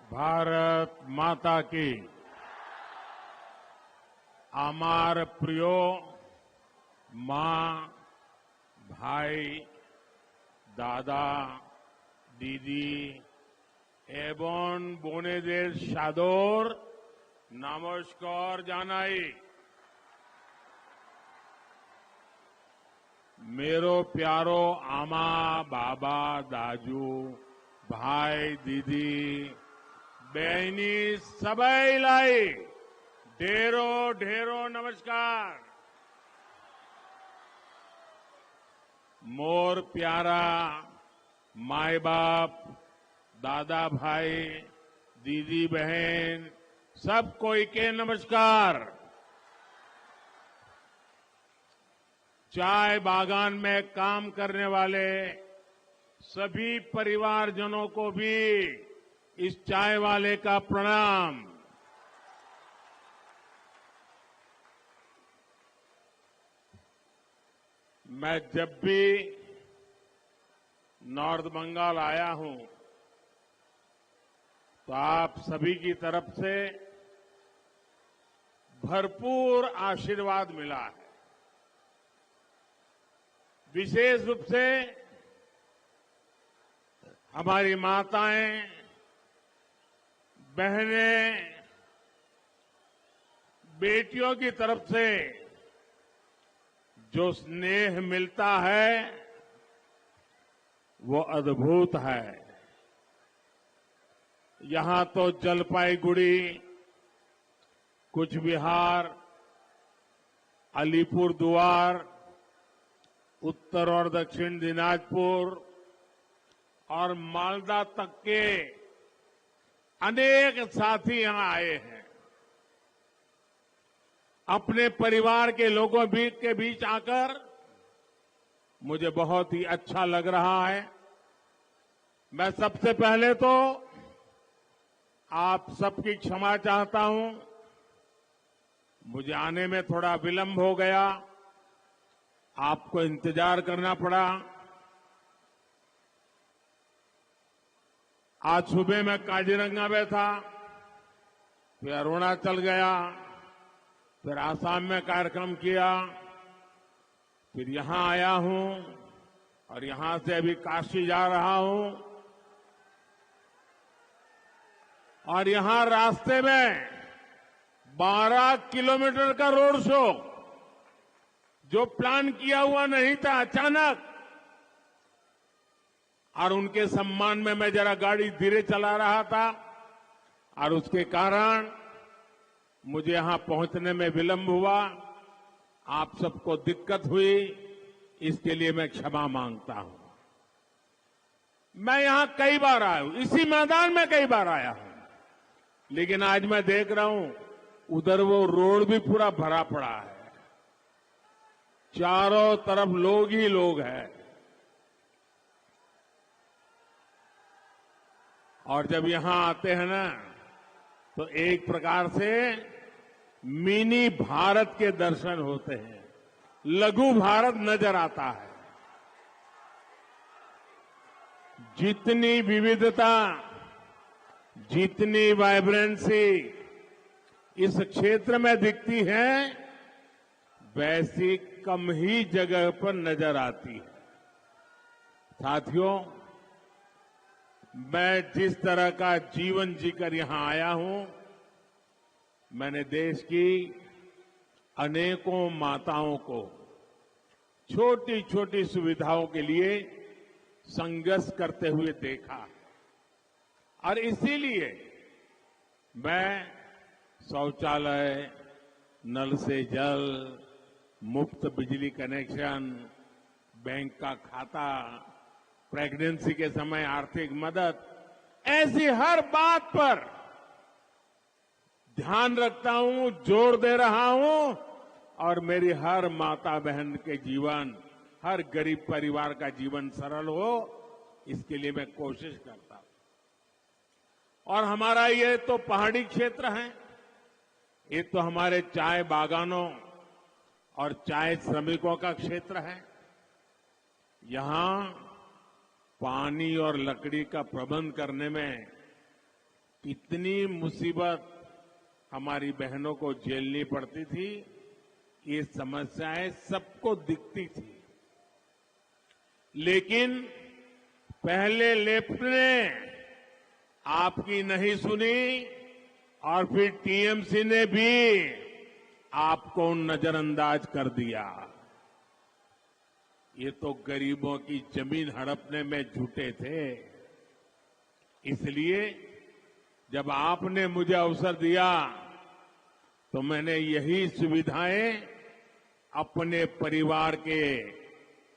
भारत माता की। আমার প্রিয় মা, ভাই, দাদা, দিদি এবং বোনেদের সাদর নমস্কার জানাই। मेरो प्यारो आमा, बाबा, दाजू, भाई, दीदी, बहनी सबैलाई ढेरों ढेरों नमस्कार। मोर प्यारा माई बाप, दादा भाई, दीदी बहन सब कोई के नमस्कार। चाय बागान में काम करने वाले सभी परिवारजनों को भी इस चाय वाले का प्रणाम। मैं जब भी नॉर्थ बंगाल आया हूं तो आप सभी की तरफ से भरपूर आशीर्वाद मिला है। विशेष रूप से हमारी माताएं, बहनें, बेटियों की तरफ से जो स्नेह मिलता है वो अद्भुत है। यहां तो जलपाईगुड़ी, कूच बिहार, अलीपुरद्वार, उत्तर और दक्षिण दिनाजपुर और मालदा तक के अनेक साथी यहां आए हैं। अपने परिवार के लोगों के बीच आकर मुझे बहुत ही अच्छा लग रहा है। मैं सबसे पहले तो आप सबकी क्षमा चाहता हूं, मुझे आने में थोड़ा विलंब हो गया, आपको इंतजार करना पड़ा। आज सुबह मैं काजीरंगा में था, फिर अरुणाचल गया, फिर आसाम में कार्यक्रम किया, फिर यहां आया हूं और यहां से अभी काशी जा रहा हूं। और यहां रास्ते में 12 किलोमीटर का रोड शो जो प्लान किया हुआ नहीं था, अचानक, और उनके सम्मान में मैं जरा गाड़ी धीरे चला रहा था और उसके कारण मुझे यहां पहुंचने में विलंब हुआ। आप सबको दिक्कत हुई, इसके लिए मैं क्षमा मांगता हूं। मैं यहां कई बार आया हूं, इसी मैदान में कई बार आया हूं, लेकिन आज मैं देख रहा हूं उधर वो रोड भी पूरा भरा पड़ा है, चारों तरफ लोग ही लोग हैं। और जब यहां आते हैं ना तो एक प्रकार से मिनी भारत के दर्शन होते हैं, लघु भारत नजर आता है। जितनी विविधता, जितनी वाइब्रेंसी इस क्षेत्र में दिखती है, वैसी कम ही जगह पर नजर आती है। साथियों, मैं जिस तरह का जीवन जीकर यहां आया हूं, मैंने देश की अनेकों माताओं को छोटी छोटी सुविधाओं के लिए संघर्ष करते हुए देखा, और इसीलिए मैं शौचालय, नल से जल, मुफ्त बिजली कनेक्शन, बैंक का खाता, प्रेगनेंसी के समय आर्थिक मदद, ऐसी हर बात पर ध्यान रखता हूं, जोर दे रहा हूं, और मेरी हर माता बहन के जीवन, हर गरीब परिवार का जीवन सरल हो, इसके लिए मैं कोशिश करता हूं। और हमारा ये तो पहाड़ी क्षेत्र है, ये तो हमारे चाय बागानों और चाय श्रमिकों का क्षेत्र है। यहां पानी और लकड़ी का प्रबंध करने में कितनी मुसीबत हमारी बहनों को झेलनी पड़ती थी, ये समस्याएं सबको दिखती थी। लेकिन पहले लेफ्ट ने आपकी नहीं सुनी और फिर टीएमसी ने भी आपको नजरअंदाज कर दिया। ये तो गरीबों की जमीन हड़पने में जुटे थे। इसलिए जब आपने मुझे अवसर दिया तो मैंने यही सुविधाएं अपने परिवार के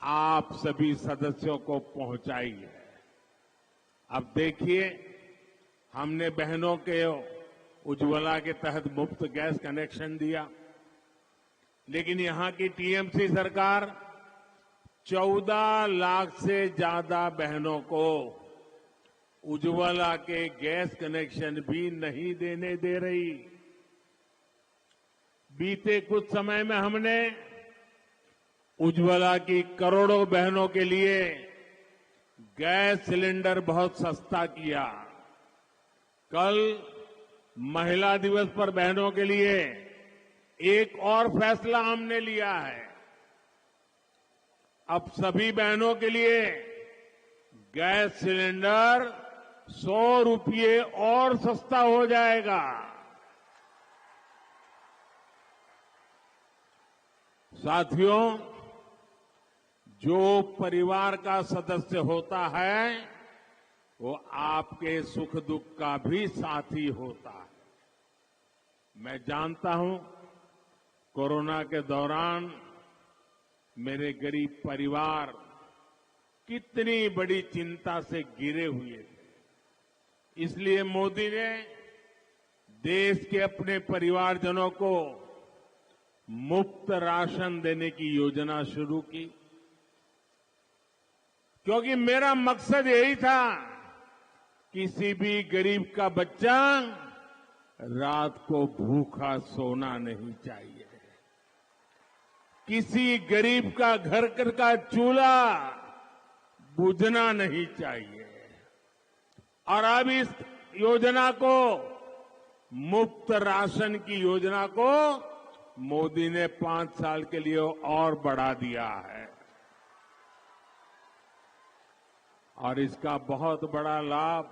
आप सभी सदस्यों को पहुंचाई है। अब देखिए, हमने बहनों के उज्ज्वला के तहत मुफ्त गैस कनेक्शन दिया, लेकिन यहां की टीएमसी सरकार 14 लाख से ज्यादा बहनों को उज्ज्वला के गैस कनेक्शन भी नहीं देने दे रही। बीते कुछ समय में हमने उज्ज्वला की करोड़ों बहनों के लिए गैस सिलेंडर बहुत सस्ता किया। कल महिला दिवस पर बहनों के लिए एक और फैसला हमने लिया है। अब सभी बहनों के लिए गैस सिलेंडर 100 रुपये और सस्ता हो जाएगा। साथियों, जो परिवार का सदस्य होता है वो आपके सुख दुख का भी साथी होता है। मैं जानता हूं, कोरोना के दौरान मेरे गरीब परिवार कितनी बड़ी चिंता से घिरे हुए थे। इसलिए मोदी ने देश के अपने परिवारजनों को मुफ्त राशन देने की योजना शुरू की, क्योंकि मेरा मकसद यही था, किसी भी गरीब का बच्चा रात को भूखा सोना नहीं चाहिए, किसी गरीब का घर का चूल्हा बुझना नहीं चाहिए। और अब इस योजना को, मुफ्त राशन की योजना को मोदी ने 5 साल के लिए और बढ़ा दिया है। और इसका बहुत बड़ा लाभ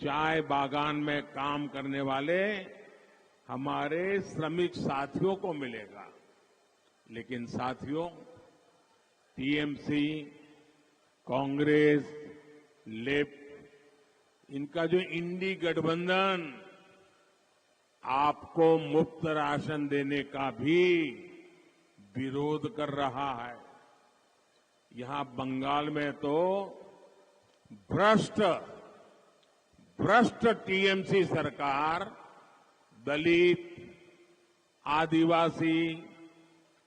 चाय बागान में काम करने वाले हमारे श्रमिक साथियों को मिलेगा। लेकिन साथियों, टीएमसी, कांग्रेस, लेफ्ट, इनका जो इंडी गठबंधन आपको मुफ्त राशन देने का भी विरोध कर रहा है। यहां बंगाल में तो भ्रष्ट टीएमसी सरकार दलित, आदिवासी,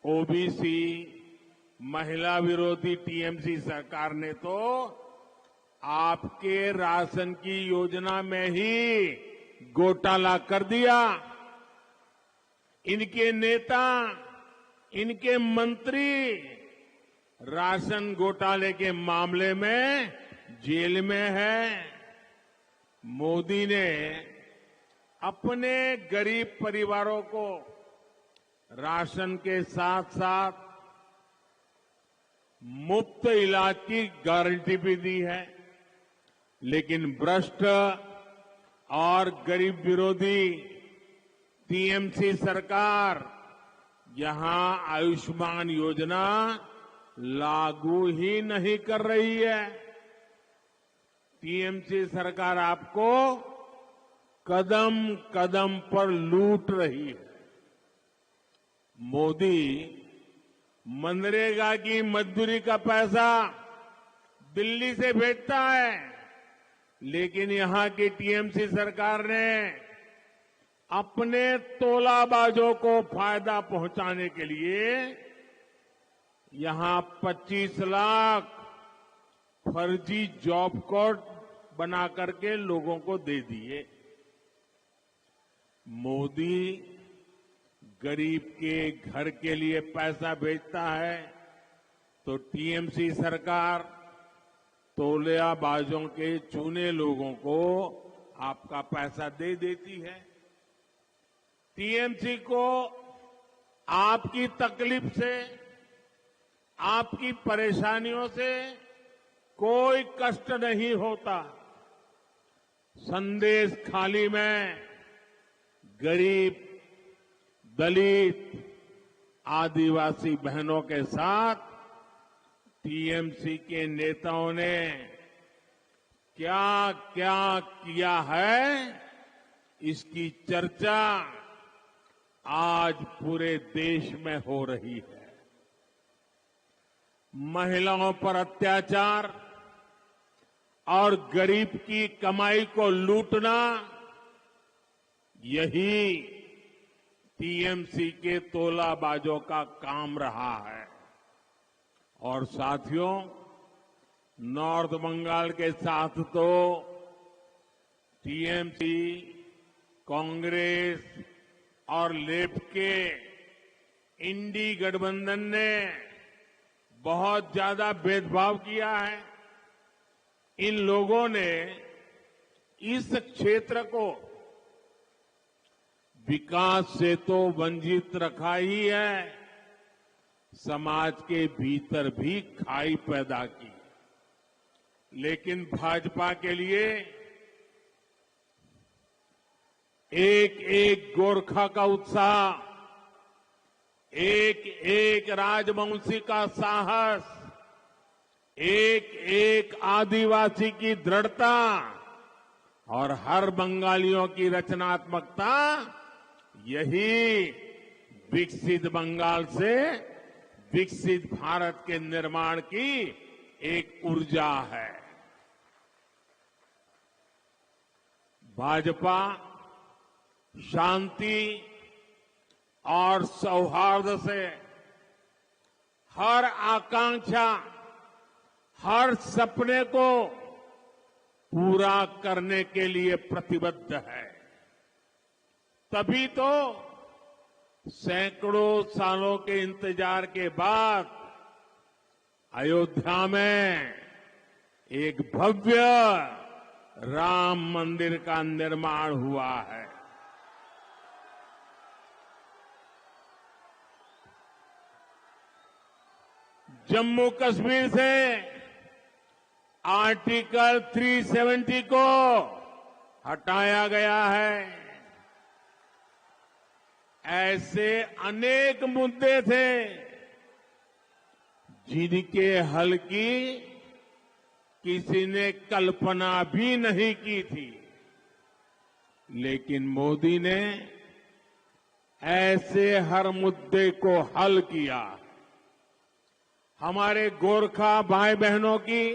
ओबीसी, महिला विरोधी टीएमसी सरकार ने तो आपके राशन की योजना में ही घोटाला कर दिया। इनके नेता, इनके मंत्री राशन घोटाले के मामले में जेल में है। मोदी ने अपने गरीब परिवारों को राशन के साथ साथ मुफ्त इलाज की गारंटी भी दी है। लेकिन भ्रष्ट और गरीब विरोधी टीएमसी सरकार यहां आयुष्मान योजना लागू ही नहीं कर रही है। टीएमसी सरकार आपको कदम कदम पर लूट रही है। मोदी मनरेगा की मजदूरी का पैसा दिल्ली से भेजता है, लेकिन यहां की टीएमसी सरकार ने अपने तोलाबाजों को फायदा पहुंचाने के लिए यहां 25 लाख फर्जी जॉब कार्ड बना करके लोगों को दे दिए। मोदी गरीब के घर के लिए पैसा भेजता है तो टीएमसी सरकार तोलियाबाजों के चुने लोगों को आपका पैसा दे देती है। टीएमसी को आपकी तकलीफ से, आपकी परेशानियों से कोई कष्ट नहीं होता। संदेश खाली में गरीब, दलित, आदिवासी बहनों के साथ टीएमसी के नेताओं ने क्या क्या किया है, इसकी चर्चा आज पूरे देश में हो रही है। महिलाओं पर अत्याचार और गरीब की कमाई को लूटना, यही टीएमसी के तोलाबाजों का काम रहा है। और साथियों, नॉर्थ बंगाल के साथ तो टीएमसी, कांग्रेस और लेफ्ट के इंडी गठबंधन ने बहुत ज्यादा भेदभाव किया है। इन लोगों ने इस क्षेत्र को विकास से तो वंचित रखा ही है, समाज के भीतर भी खाई पैदा की। लेकिन भाजपा के लिए एक एक गोरखा का उत्साह, एक एक राजवंशी का साहस, एक एक आदिवासी की दृढ़ता और हर बंगालियों की रचनात्मकता, यही विकसित बंगाल से विकसित भारत के निर्माण की एक ऊर्जा है। भाजपा शांति और सौहार्द से हर आकांक्षा, हर सपने को पूरा करने के लिए प्रतिबद्ध है। तभी तो सैकड़ों सालों के इंतजार के बाद अयोध्या में एक भव्य राम मंदिर का निर्माण हुआ है। जम्मू कश्मीर से आर्टिकल 370 को हटाया गया है। ऐसे अनेक मुद्दे थे जिनके हल की किसी ने कल्पना भी नहीं की थी, लेकिन मोदी ने ऐसे हर मुद्दे को हल किया। हमारे गोरखा भाई बहनों की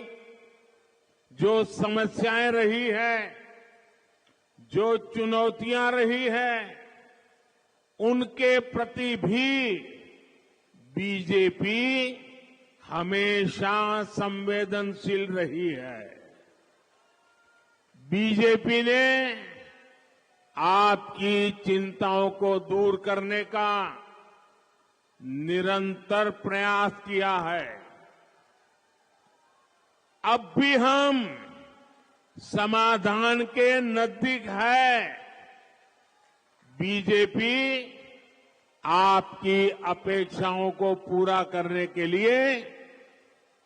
जो समस्याएं रही है, जो चुनौतियां रही है, उनके प्रति भी बीजेपी हमेशा संवेदनशील रही है। बीजेपी ने आपकी चिंताओं को दूर करने का निरंतर प्रयास किया है। अब भी हम समाधान के नजदीक है। बीजेपी आपकी अपेक्षाओं को पूरा करने के लिए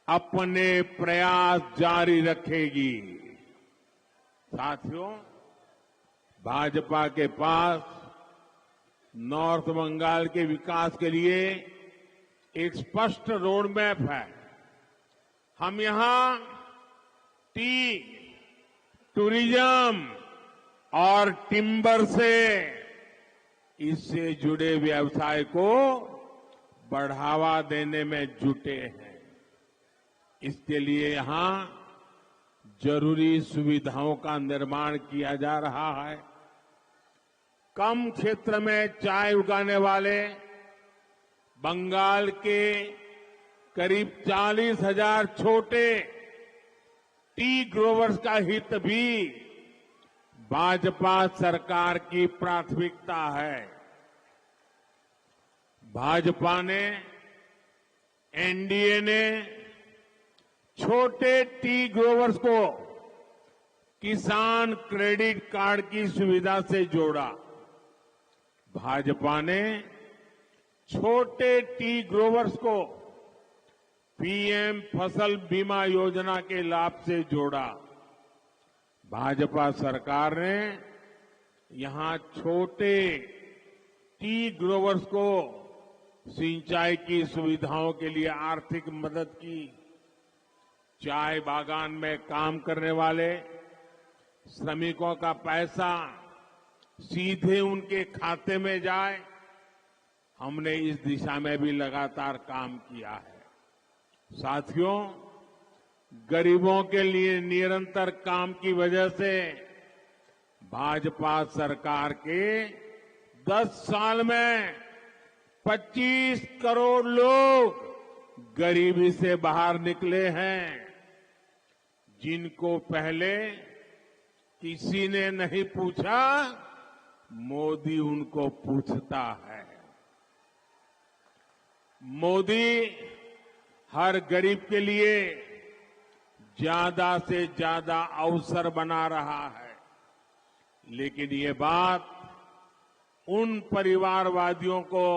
अपने प्रयास जारी रखेगी। साथियों, भाजपा के पास नॉर्थ बंगाल के विकास के लिए एक स्पष्ट रोड मैप है। हम यहां टी, टूरिज्म और टिम्बर से इससे जुड़े व्यवसाय को बढ़ावा देने में जुटे हैं। इसके लिए यहां जरूरी सुविधाओं का निर्माण किया जा रहा है। कम क्षेत्र में चाय उगाने वाले बंगाल के करीब 40,000 छोटे टी ग्रोवर्स का हित भी भाजपा सरकार की प्राथमिकता है। भाजपा ने, एनडीए ने छोटे टी ग्रोवर्स को किसान क्रेडिट कार्ड की सुविधा से जोड़ा। भाजपा ने छोटे टी ग्रोवर्स को पीएम फसल बीमा योजना के लाभ से जोड़ा। भाजपा सरकार ने यहां छोटे टी ग्रोवर्स को सिंचाई की सुविधाओं के लिए आर्थिक मदद की। चाय बागान में काम करने वाले श्रमिकों का पैसा सीधे उनके खाते में जाए, हमने इस दिशा में भी लगातार काम किया है। साथियों, गरीबों के लिए निरंतर काम की वजह से भाजपा सरकार के 10 साल में 25 करोड़ लोग गरीबी से बाहर निकले हैं, जिनको पहले किसी ने नहीं पूछा, मोदी उनको पूछता है। मोदी हर गरीब के लिए ज्यादा से ज्यादा अवसर बना रहा है, लेकिन ये बात उन परिवारवादियों को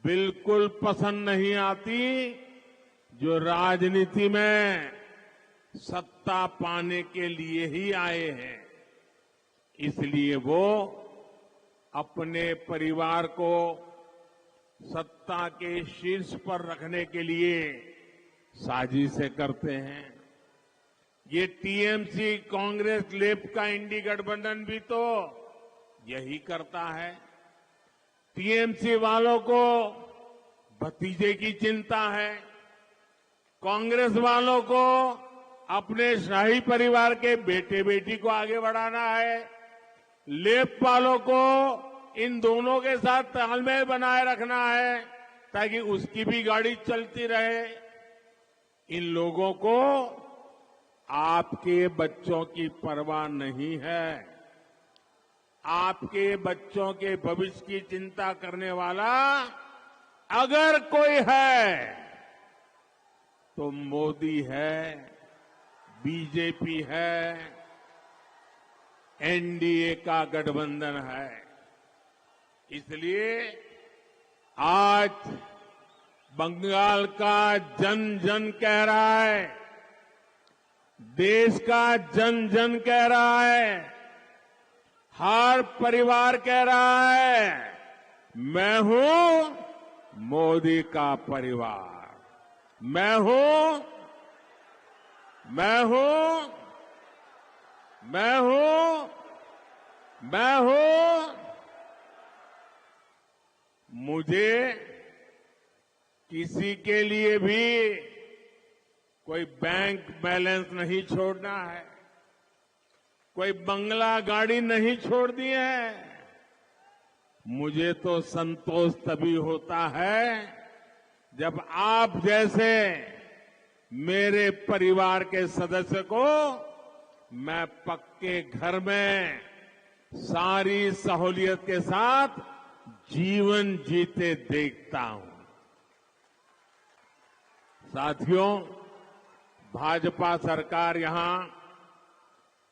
बिल्कुल पसंद नहीं आती जो राजनीति में सत्ता पाने के लिए ही आए हैं। इसलिए वो अपने परिवार को सत्ता के शीर्ष पर रखने के लिए साजिशें करते हैं। ये टीएमसी कांग्रेस लेफ्ट का इंडी गठबंधन भी तो यही करता है। टीएमसी वालों को भतीजे की चिंता है, कांग्रेस वालों को अपने शाही परिवार के बेटे बेटी को आगे बढ़ाना है, लेफ्ट वालों को इन दोनों के साथ तालमेल बनाए रखना है ताकि उसकी भी गाड़ी चलती रहे। इन लोगों को आपके बच्चों की परवाह नहीं है। आपके बच्चों के भविष्य की चिंता करने वाला अगर कोई है तो मोदी है, बीजेपी है, एनडीए का गठबंधन है। इसलिए आज बंगाल का जन जन कह रहा है, देश का जन जन कह रहा है, हर परिवार कह रहा है, मैं हूं मोदी का परिवार, मैं हूं, मैं हूं, मैं हूं, मैं हूं। मुझे किसी के लिए भी कोई बैंक बैलेंस नहीं छोड़ना है, कोई बंगला गाड़ी नहीं छोड़नी है। मुझे तो संतोष तभी होता है जब आप जैसे मेरे परिवार के सदस्य को मैं पक्के घर में सारी सहूलियत के साथ जीवन जीते देखता हूं। साथियों, भाजपा सरकार यहां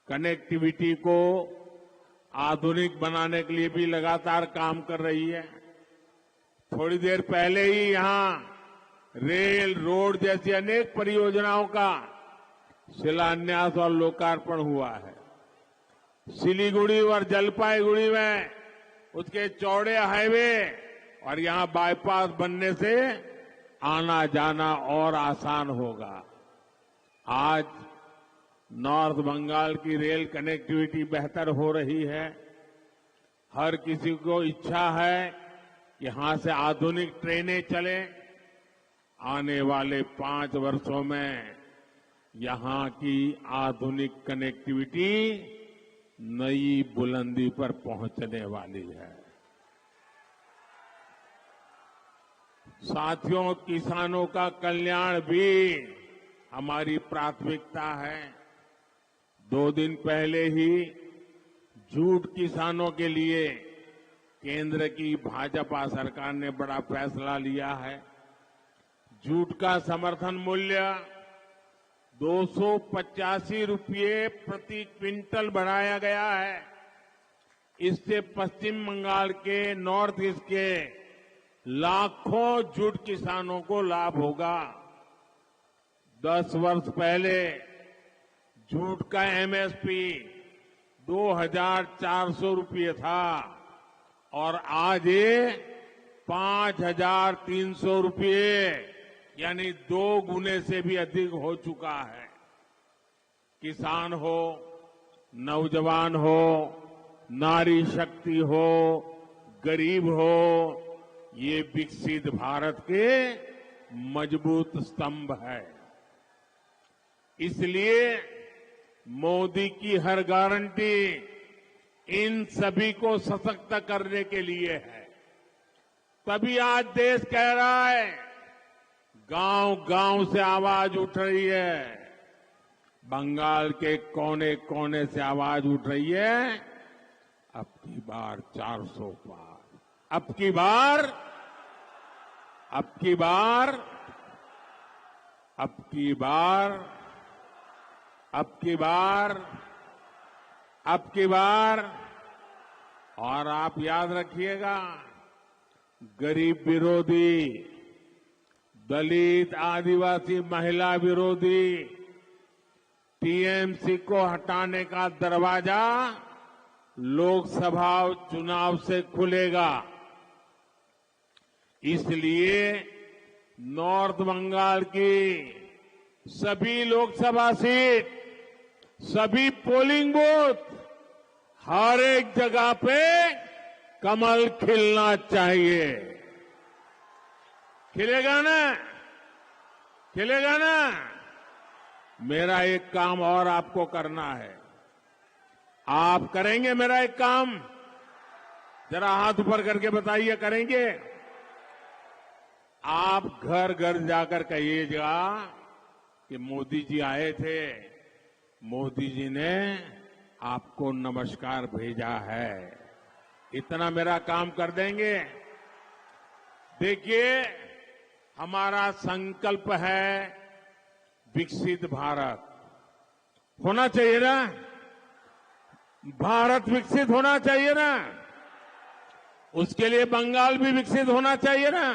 कनेक्टिविटी को आधुनिक बनाने के लिए भी लगातार काम कर रही है। थोड़ी देर पहले ही यहां रेल, रोड जैसी अनेक परियोजनाओं का शिलान्यास और लोकार्पण हुआ है। सिलीगुड़ी और जलपाईगुड़ी में उसके चौड़े हाईवे और यहां बाईपास बनने से आना जाना और आसान होगा। आज नॉर्थ बंगाल की रेल कनेक्टिविटी बेहतर हो रही है। हर किसी को इच्छा है कि यहां से आधुनिक ट्रेनें चलें। आने वाले 5 वर्षों में यहां की आधुनिक कनेक्टिविटी नई बुलंदी पर पहुंचने वाली है। साथियों, किसानों का कल्याण भी हमारी प्राथमिकता है। 2 दिन पहले ही जूट किसानों के लिए केंद्र की भाजपा सरकार ने बड़ा फैसला लिया है। जूट का समर्थन मूल्य ₹285 प्रति क्विंटल बढ़ाया गया है। इससे पश्चिम बंगाल के नॉर्थ ईस्ट के लाखों जूट किसानों को लाभ होगा। 10 वर्ष पहले जूट का एमएसपी ₹2,400 था और आज ये ₹5,300 यानी 2 गुने से भी अधिक हो चुका है। किसान हो, नौजवान हो, नारी शक्ति हो, गरीब हो, ये विकसित भारत के मजबूत स्तंभ है। इसलिए मोदी की हर गारंटी इन सभी को सशक्त करने के लिए है। तभी आज देश कह रहा है, गांव-गांव से आवाज उठ रही है, बंगाल के कोने कोने से आवाज उठ रही है, अब की बार 400 पार, अब की बार और आप याद रखिएगा, गरीब विरोधी, दलित, आदिवासी, महिला विरोधी टीएमसी को हटाने का दरवाजा लोकसभा चुनाव से खुलेगा। इसलिए नॉर्थ बंगाल की सभी लोकसभा सीट, सभी पोलिंग बूथ, हर एक जगह पे कमल खिलना चाहिए। खिलेगा ना? खिलेगा ना? मेरा एक काम और आपको करना है। आप करेंगे मेरा एक काम? जरा हाथ ऊपर करके बताइए, करेंगे? आप घर घर जाकर कहिएगा कि मोदी जी आए थे, मोदी जी ने आपको नमस्कार भेजा है। इतना मेरा काम कर देंगे? देखिए, हमारा संकल्प है विकसित भारत। होना चाहिए ना? भारत विकसित होना चाहिए ना? उसके लिए बंगाल भी विकसित होना चाहिए ना?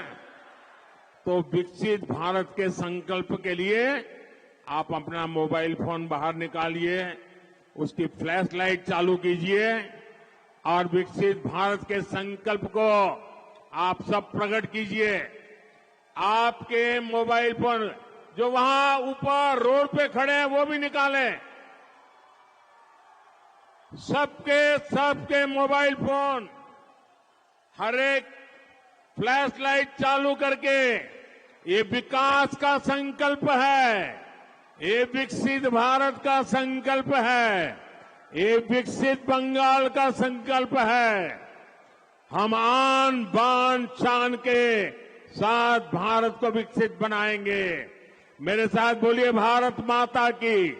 तो विकसित भारत के संकल्प के लिए आप अपना मोबाइल फोन बाहर निकालिए, उसकी फ्लैश लाइट चालू कीजिए और विकसित भारत के संकल्प को आप सब प्रकट कीजिए। आपके मोबाइल फोन जो वहां ऊपर रोड पे खड़े हैं वो भी निकालें। सबके मोबाइल फोन हर एक फ्लैश लाइट चालू करके, ये विकास का संकल्प है, ये विकसित भारत का संकल्प है, ये विकसित बंगाल का संकल्प है। हम आन बान शान के साथ भारत को विकसित बनाएंगे। मेरे साथ बोलिए, भारत माता की,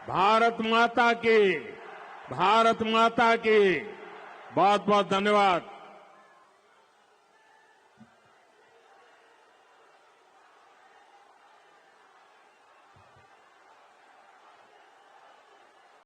भारत माता की, भारत माता की। बहुत बहुत धन्यवाद।